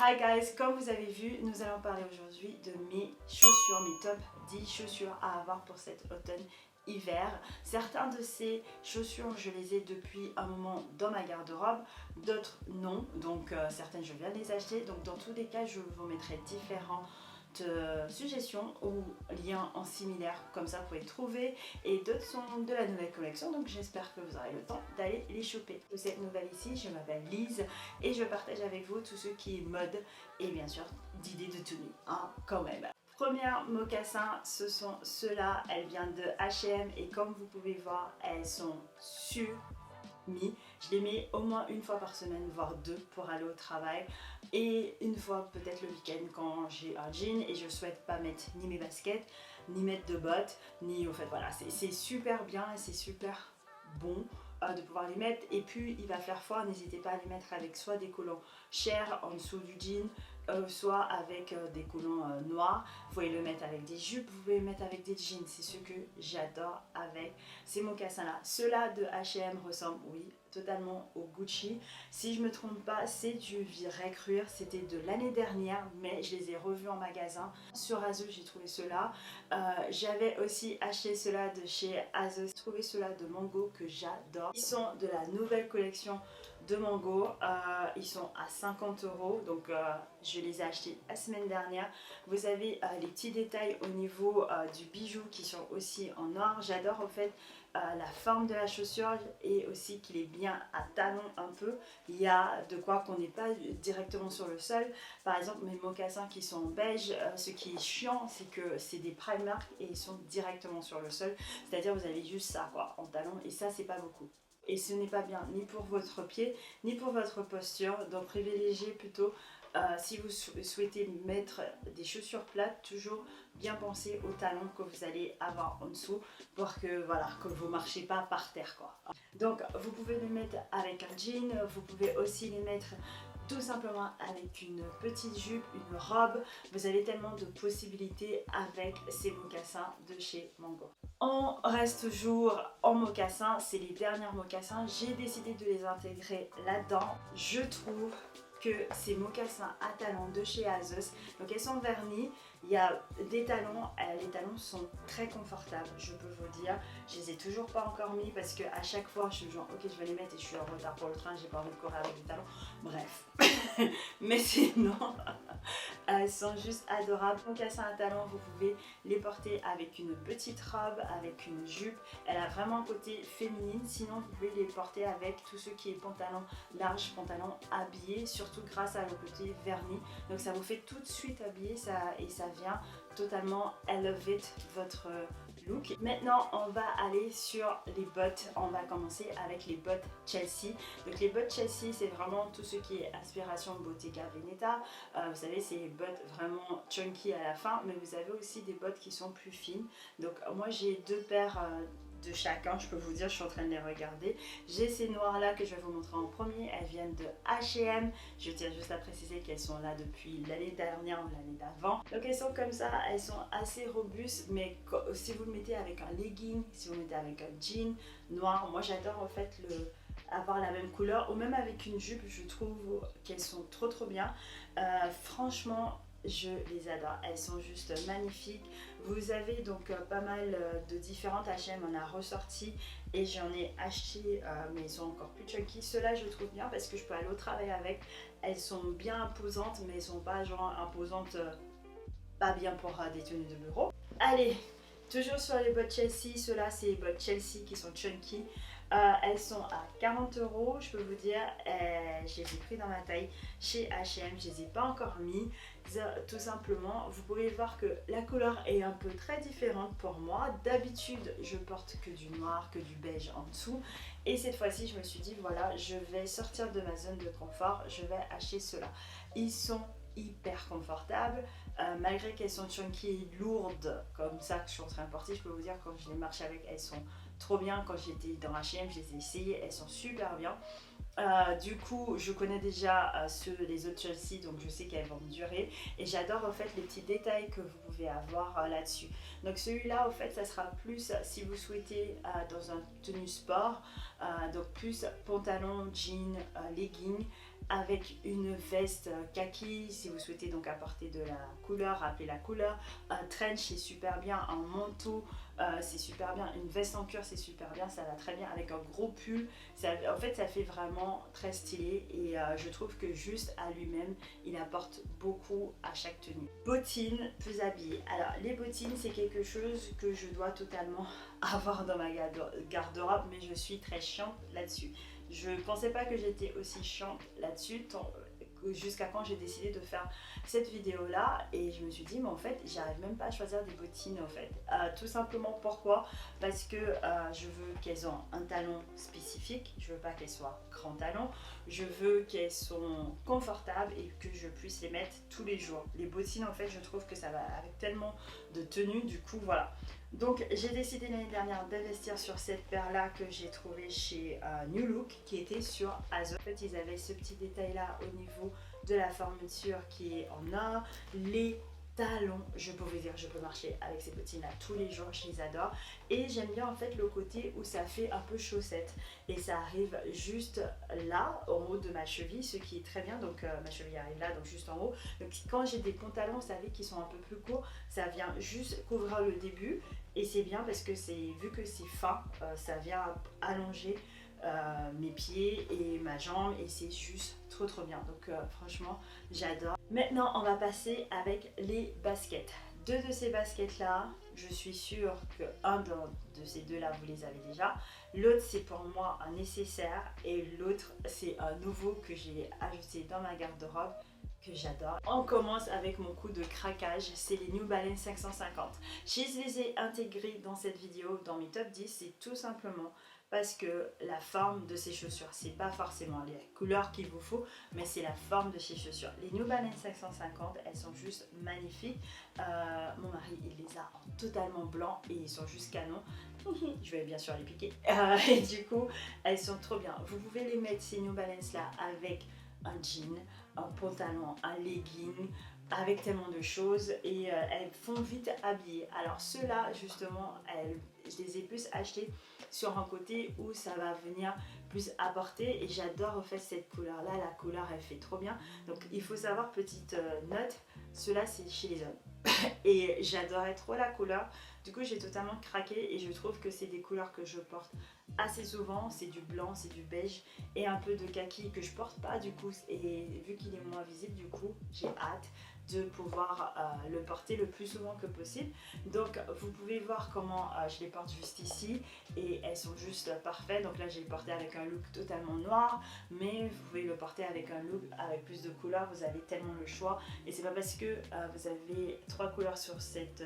Hi guys, comme vous avez vu, nous allons parler aujourd'hui de mes chaussures, mes top 10 chaussures à avoir pour cet automne-hiver. Certains de ces chaussures, je les ai depuis un moment dans ma garde-robe, d'autres non, donc certaines je viens de les acheter. Donc dans tous les cas, je vous mettrai différentes suggestions ou liens en similaire, comme ça vous pouvez trouver, et d'autres sont de la nouvelle collection, donc j'espère que vous aurez le temps d'aller les choper. Pour cette nouvelle ici, je m'appelle Lise et je partage avec vous tout ce qui est mode et bien sûr d'idées de tenue, hein, quand même. Première mocassin, ce sont ceux-là, elles viennent de H&M et comme vous pouvez voir, elles sont je les mets au moins une fois par semaine, voire deux pour aller au travail, et une fois peut-être le week-end quand j'ai un jean et je souhaite pas mettre ni mes baskets, ni mettre de bottes, ni au fait voilà, c'est super bien et c'est super bon de pouvoir les mettre. Et puis il va faire froid, n'hésitez pas à les mettre avec soit des collants chers en dessous du jean, soit avec des collants noirs. Vous pouvez le mettre avec des jupes, vous pouvez le mettre avec des jeans, c'est ce que j'adore avec ces mocassins là. Ceux-là de H&M ressemblent, oui, totalement au Gucci. Si je me trompe pas, c'est du Vrai Cuir, c'était de l'année dernière, mais je les ai revus en magasin. Sur Asos, j'ai trouvé ceux-là. J'avais aussi acheté ceux-là de chez Asos, j'ai trouvé ceux-là de Mango que j'adore. Ils sont de la nouvelle collection de Mango, ils sont à 50 €, donc je les ai achetés la semaine dernière. Vous avez les petits détails au niveau du bijou qui sont aussi en or. J'adore en fait la forme de la chaussure et aussi qu'il est bien à talons un peu. Il y a de quoi qu'on n'est pas directement sur le sol. Par exemple, mes mocassins qui sont en beige, ce qui est chiant, c'est que c'est des Primark et ils sont directement sur le sol. C'est-à-dire vous avez juste ça quoi, en talons, et ça c'est pas beaucoup. Et ce n'est pas bien ni pour votre pied ni pour votre posture, donc privilégiez plutôt si vous souhaitez mettre des chaussures plates, toujours bien penser aux talons que vous allez avoir en dessous pour que voilà, que vous ne marchez pas par terre quoi. Donc vous pouvez les mettre avec un jean, vous pouvez aussi les mettre tout simplement avec une petite jupe, une robe. Vous avez tellement de possibilités avec ces mocassins de chez Mango. On reste toujours en mocassins, c'est les dernières mocassins. J'ai décidé de les intégrer là-dedans. Je trouve que ces mocassins à talons de chez Asos, donc elles sont vernis, il y a des talons, les talons sont très confortables, je peux vous dire. Je les ai toujours pas encore mis parce que à chaque fois je suis genre ok je vais les mettre et je suis en retard pour le train, j'ai pas envie de courir avec des talons, bref. Mais sinon elles sont juste adorables. Mocassins à talons, vous pouvez les porter avec une petite robe, avec une jupe, elle a vraiment un côté féminine. Sinon vous pouvez les porter avec tout ce qui est pantalon large, pantalon habillé, surtout grâce à le côté vernis, donc ça vous fait tout de suite habillé ça, et ça vient totalement elevate votre look. Maintenant on va aller sur les bottes, on va commencer avec les bottes Chelsea. Donc les bottes Chelsea c'est vraiment tout ce qui est inspiration Bottega Veneta, vous savez c'est les bottes vraiment chunky à la fin, mais vous avez aussi des bottes qui sont plus fines. Donc moi j'ai deux paires de chacun, je peux vous dire, je suis en train de les regarder. J'ai ces noires là que je vais vous montrer en premier, elles viennent de H&M. Je tiens juste à préciser qu'elles sont là depuis l'année dernière ou l'année d'avant. Donc elles sont comme ça, elles sont assez robustes, mais si vous le mettez avec un legging, si vous le mettez avec un jean noir, moi j'adore en fait avoir la même couleur, ou même avec une jupe, je trouve qu'elles sont trop bien. Franchement, je les adore, elles sont juste magnifiques. Vous avez donc pas mal de différentes H&M, on a ressorti et j'en ai acheté mais ils sont encore plus chunky. Ceux-là je trouve bien parce que je peux aller au travail avec. Elles sont bien imposantes mais elles sont pas genre imposantes, pas bien pour des tenues de bureau. Allez, toujours sur les bottes Chelsea, ceux-là c'est les bottes Chelsea qui sont chunky. Elles sont à 40 €, je peux vous dire, je les ai pris dans ma taille chez H&M, je les ai pas encore mis, tout simplement. Vous pouvez voir que la couleur est un peu très différente pour moi. D'habitude je porte que du noir, que du beige en dessous, et cette fois-ci je me suis dit voilà, je vais sortir de ma zone de confort, je vais acheter ceux-là. Ils sont hyper confortables, malgré qu'elles sont chunky, lourdes comme ça que je suis en train de porter. Je peux vous dire quand je les marche avec, elles sont trop bien. Quand j'étais dans H&M, je les ai essayées, elles sont super bien. Du coup je connais déjà les autres Chelsea, donc je sais qu'elles vont me durer, et j'adore en fait les petits détails que vous pouvez avoir là-dessus. Donc celui-là en fait ça sera plus si vous souhaitez dans un tenue sport, donc plus pantalon, jean, legging avec une veste kaki si vous souhaitez donc apporter de la couleur, rappeler la couleur. Un trench c'est super bien, un manteau c'est super bien, une veste en cuir c'est super bien, ça va très bien avec un gros pull. En fait ça fait vraiment très stylé et je trouve que juste à lui-même il apporte beaucoup à chaque tenue. Bottines plus habillées. Alors les bottines c'est quelque chose que je dois totalement avoir dans ma garde-robe, mais je suis très chiante là-dessus. Je pensais pas que j'étais aussi chiante là-dessus jusqu'à quand j'ai décidé de faire cette vidéo là et je me suis dit mais en fait j'arrive même pas à choisir des bottines en fait. Tout simplement pourquoi? Parce que je veux qu'elles ont un talon spécifique, je veux pas qu'elles soient grand talon, je veux qu'elles sont confortables et que je puisse les mettre tous les jours. Les bottines en fait je trouve que ça va avec tellement de tenues, du coup voilà. Donc j'ai décidé l'année dernière d'investir sur cette paire là que j'ai trouvée chez New Look qui était sur Azor. En fait ils avaient ce petit détail là au niveau de la fermeture qui est en or. Les talons, je peux vous dire je peux marcher avec ces bottines là tous les jours, je les adore. Et j'aime bien en fait le côté où ça fait un peu chaussette et ça arrive juste là en haut de ma cheville, ce qui est très bien. Donc ma cheville arrive là, donc juste en haut. Donc quand j'ai des pantalons, vous savez, qui sont un peu plus courts, ça vient juste couvrir le début. Et c'est bien parce que vu que c'est fin, ça vient allonger mes pieds et ma jambe et c'est juste trop bien. Donc franchement j'adore. Maintenant on va passer avec les baskets. Deux de ces baskets là, je suis sûre que un de ces deux là vous les avez déjà. L'autre c'est pour moi un nécessaire et l'autre c'est un nouveau que j'ai ajouté dans ma garde-robe, que j'adore. On commence avec mon coup de craquage, c'est les New Balance 550. Je les ai intégrés dans cette vidéo, dans mes top 10, c'est tout simplement parce que la forme de ces chaussures, c'est pas forcément les couleurs qu'il vous faut, mais c'est la forme de ces chaussures. Les New Balance 550, elles sont juste magnifiques. Mon mari, il les a en totalement blanc et ils sont juste canons. Je vais bien sûr les piquer. Et du coup, elles sont trop bien. Vous pouvez les mettre, ces New Balance là, avec un jean, un pantalon, un legging, avec tellement de choses et elles font vite habiller. Alors ceux-là justement, je les ai plus achetés sur un côté où ça va venir plus apporter et j'adore en fait cette couleur là, la couleur elle fait trop bien. Donc il faut savoir, petite note, ceux-là c'est chez les hommes et j'adorais trop la couleur. Du coup j'ai totalement craqué et je trouve que c'est des couleurs que je porte assez souvent. C'est du blanc, c'est du beige et un peu de kaki que je porte pas du coup, et vu qu'il est moins visible, du coup j'ai hâte de pouvoir le porter le plus souvent que possible. Donc vous pouvez voir comment je les porte juste ici et elles sont juste parfaites. Donc là j'ai porté avec un look totalement noir, mais vous pouvez le porter avec un look avec plus de couleurs, vous avez tellement le choix et c'est pas parce que vous avez 3 couleurs sur cette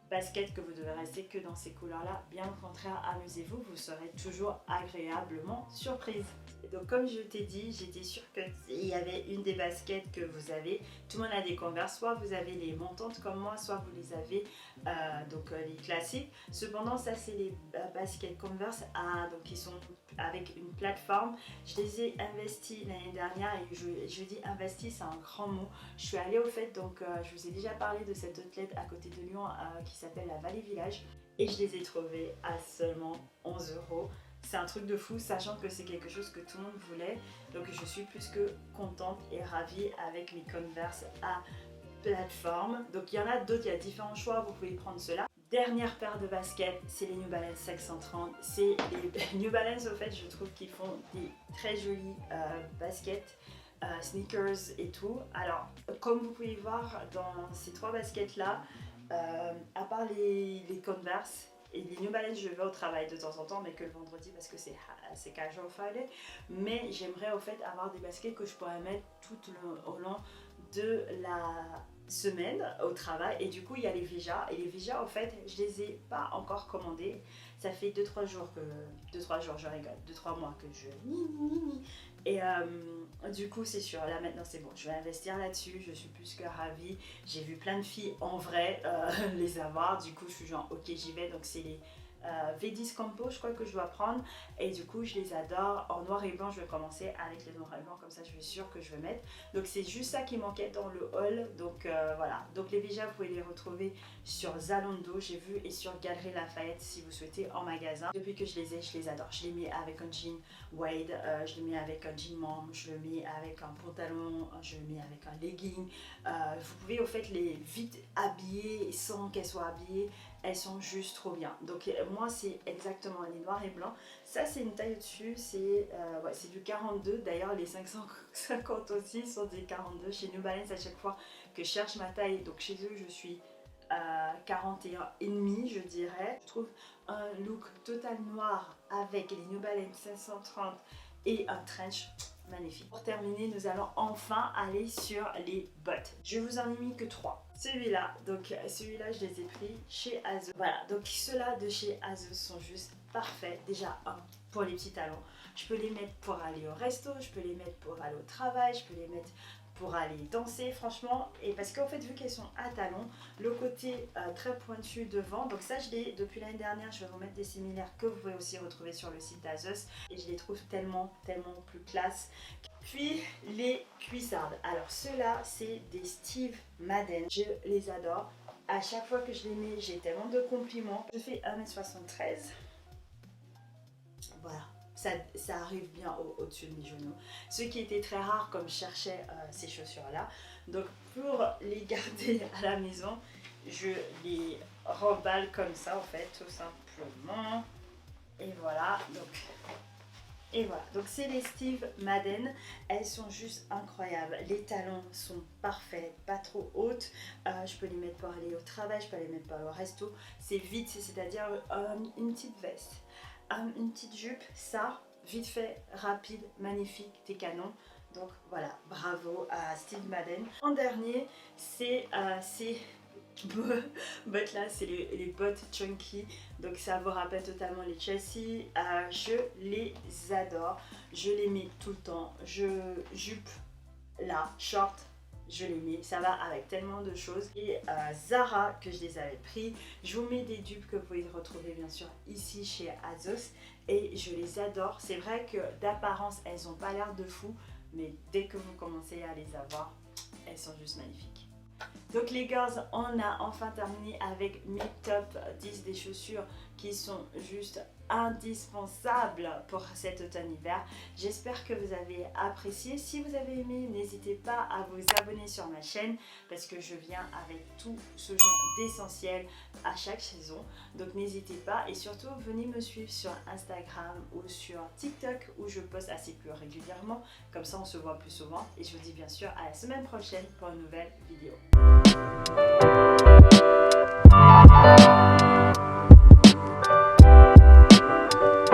basket que vous devez rester que dans ces couleurs là. Bien au contraire, amusez-vous, vous serez toujours agréablement surprise. Et donc comme je t'ai dit, j'étais sûre qu'il y avait une des baskets que vous avez. Tout le monde a des Converse, soit vous avez les montantes comme moi, soit vous les avez les classiques. Cependant ça c'est les baskets Converse donc qui sont avec une plateforme. Je les ai investis l'année dernière et je dis investi, c'est un grand mot. Je suis allée au fait, donc je vous ai déjà parlé de cette outlet à côté de Lyon qui s'appelle la Vallée Village et je les ai trouvés à seulement 11 €. C'est un truc de fou, sachant que c'est quelque chose que tout le monde voulait. Donc je suis plus que contente et ravie avec mes Converse à plateforme. Donc il y en a d'autres, il y a différents choix, vous pouvez prendre cela. Dernière paire de baskets, c'est les New Balance 530. C'est les New Balance, au fait, je trouve qu'ils font des très jolies baskets, sneakers et tout. Alors, comme vous pouvez voir dans ces 3 baskets là, à part les Converse et les New Balance, je vais au travail de temps en temps, mais que le vendredi parce que c'est casual Friday. Mais j'aimerais au fait avoir des baskets que je pourrais mettre tout au long de la semaine au travail. Et du coup il y a les Vija, et les Vija en fait je les ai pas encore commandés. Ça fait 2-3 jours que 2-3 jours, je rigole, 2-3 mois que je et du coup c'est sûr, là maintenant c'est bon, je vais investir là-dessus, je suis plus que ravie. J'ai vu plein de filles en vrai les avoir, du coup je suis genre ok j'y vais. Donc c'est les V10 Campo, je crois que je dois prendre. Et du coup, je les adore. En noir et blanc, je vais commencer avec le noir et blanc, comme ça, je suis sûre que je vais mettre. Donc, c'est juste ça qui manquait dans le haul. Donc, voilà. Donc, les Véja, vous pouvez les retrouver sur Zalando, j'ai vu, et sur Galeries Lafayette, si vous souhaitez, en magasin. Depuis que je les ai, je les adore. Je les mets avec un jean Wade, je les mets avec un jean mom, je le mets avec un pantalon, je le mets avec un legging. Vous pouvez au fait les vite habiller sans qu'elles soient habillées, elles sont juste trop bien. Donc moi c'est exactement les noirs et blancs. Ça c'est une taille au-dessus, c'est ouais, du 42. D'ailleurs les 550 aussi sont des 42. Chez New Balance à chaque fois que je cherche ma taille, donc chez eux je suis 41,5 je dirais. Je trouve un look total noir avec les New Balance 530 et un trench magnifique. Pour terminer, nous allons enfin aller sur les bottes. Je vous en ai mis que 3. Celui-là, donc celui-là je les ai pris chez Asos. Voilà, donc ceux-là de chez Asos sont juste parfaits. Déjà pour les petits talons. Je peux les mettre pour aller au resto, je peux les mettre pour aller au travail, je peux les mettre pour aller danser franchement, et parce qu'en fait vu qu'elles sont à talons, le côté très pointu devant, donc ça je l'ai depuis l'année dernière, je vais vous mettre des similaires que vous pouvez aussi retrouver sur le site d'Asos et je les trouve tellement plus classe. Puis les cuissardes, alors ceux-là c'est des Steve Madden, je les adore, à chaque fois que je les mets j'ai tellement de compliments. Je fais 1m73, voilà. Ça arrive bien au-dessus de mes genoux. Ce qui était très rare comme je cherchais ces chaussures-là. Donc pour les garder à la maison, je les remballe comme ça en fait, tout simplement. Et voilà, donc c'est les Steve Madden, elles sont juste incroyables, les talons sont parfaits, pas trop hautes, je peux les mettre pour aller au travail, je peux les mettre pour aller au resto, c'est vite, c'est-à-dire une petite veste, une petite jupe, ça, vite fait, rapide, magnifique, t'es canon. Donc voilà, bravo à Steve Madden. En dernier, c'est bottes là, c'est les bottes chunky, donc ça vous rappelle totalement les Chelsea. Je les adore, je les mets tout le temps, jupe là, short, je les mets, ça va avec tellement de choses. Et Zara que je les avais pris, je vous mets des dupes que vous pouvez retrouver bien sûr ici chez Asos et je les adore. C'est vrai que d'apparence elles n'ont pas l'air de fou, mais dès que vous commencez à les avoir, elles sont juste magnifiques. Donc les girls, on a enfin terminé avec mes top 10 des chaussures qui sont juste indispensables pour cet automne-hiver. J'espère que vous avez apprécié. Si vous avez aimé, n'hésitez pas à vous abonner sur ma chaîne parce que je viens avec tout ce genre d'essentiel à chaque saison. Donc n'hésitez pas et surtout venez me suivre sur Instagram ou sur TikTok où je poste assez plus régulièrement. Comme ça on se voit plus souvent et je vous dis bien sûr à la semaine prochaine pour une nouvelle vidéo.